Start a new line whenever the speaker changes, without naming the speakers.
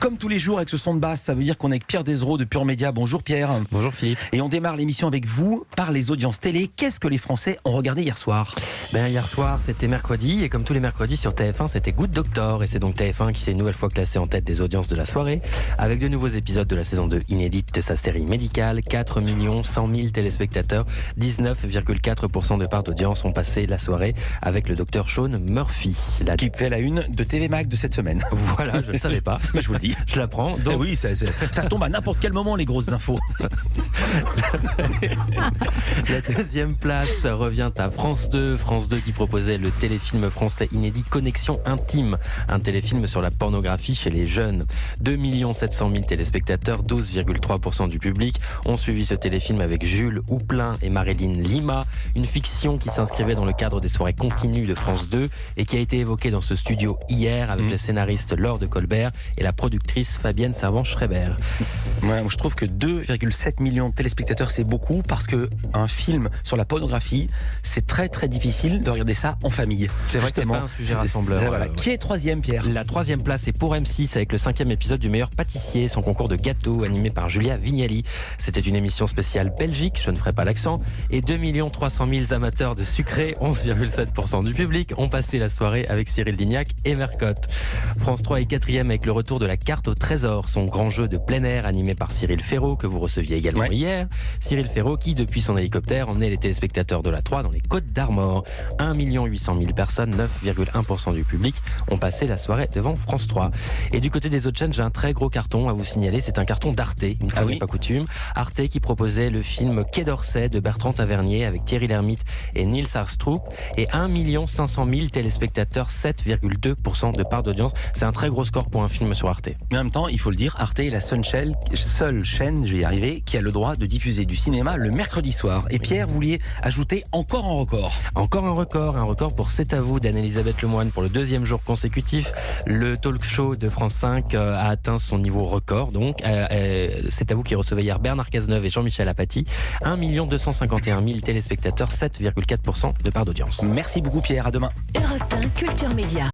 Comme tous les jours avec ce son de basse, ça veut dire qu'on est avec Pierre Desreaux de Pure Média. Bonjour Pierre.
Bonjour Philippe.
Et on démarre l'émission avec vous par les audiences télé. Qu'est-ce que les Français ont regardé hier soir ?
Hier soir c'était mercredi et comme tous les mercredis sur TF1 c'était Good Doctor et c'est donc TF1 qui s'est une nouvelle fois classé en tête des audiences de la soirée avec de nouveaux épisodes de la saison 2 inédite de sa série médicale. 4 100 000 téléspectateurs, 19,4% de part d'audience ont passé la soirée avec le docteur Sean Murphy.
Qui fait la une de TV Mag de cette semaine.
Voilà, je ne le savais pas.
Mais je vous le dis.
Je l'apprends. Donc...
Oui, ça tombe à n'importe quel moment les grosses infos.
La deuxième place revient à France 2. France 2 qui proposait le téléfilm français inédit Connexion Intime, un téléfilm sur la pornographie chez les jeunes. 2 700 000 téléspectateurs, 12,3% du public ont suivi ce téléfilm avec Jules Houplin et Marilyn Lima, une fiction qui s'inscrivait dans le cadre des soirées continues de France 2 et qui a été évoquée dans ce studio hier avec le scénariste Laure de Colbert et la productrice Fabienne Servan-Schreiber.
Ouais, je trouve que 2,7 millions de téléspectateurs c'est beaucoup parce qu'un film sur la pornographie c'est très très difficile de regarder ça en famille.
C'est vrai que c'est pas un sujet rassembleur.
Voilà. Qui est troisième, Pierre ?
La troisième place est pour M6 avec le 5e épisode du meilleur pâtissier, son concours de gâteaux animé par Julia Vignali. C'était une émission spéciale Belgique, je ne ferai pas l'accent, et 2 300 000 amateurs de sucré, 11,7% du public, ont passé la soirée avec Cyril Lignac et Mercotte. France 3 est 4e avec le retour de la carte au trésor, son grand jeu de plein air animé par Cyril Ferraud, que vous receviez également hier. Cyril Ferraud qui, depuis son hélicoptère, emmenait les téléspectateurs de la 3 dans les Côtes d'Armor. 1 800 000 personnes, 9,1% du public, ont passé la soirée devant France 3. Et du côté des autres chaînes, j'ai un très gros carton à vous signaler. C'est un carton d'Arte, une fois n'est pas coutume. Arte qui proposait le film Quai d'Orsay de Bertrand Tavernier avec Thierry Lhermitte et Niels Aarstrup. Et 1 500 000 téléspectateurs, 7,2% de part d'audience. C'est un très gros score pour un film sur Arte.
Mais en même temps, il faut le dire, Arte est la seule chaîne, je vais y arriver, qui a le droit de diffuser du cinéma le mercredi soir. Et Pierre, vous vouliez ajouter encore un record.
Encore un record pour C'est à vous d'Anne-Elisabeth Lemoine pour le 2e jour consécutif. Le talk show de France 5 a atteint son niveau record. Donc, C'est à vous qui recevait hier Bernard Cazeneuve et Jean-Michel Apathy. 1 251 000 téléspectateurs, 7,4% de part d'audience.
Merci beaucoup Pierre, à demain.
Europe 1 Culture Média.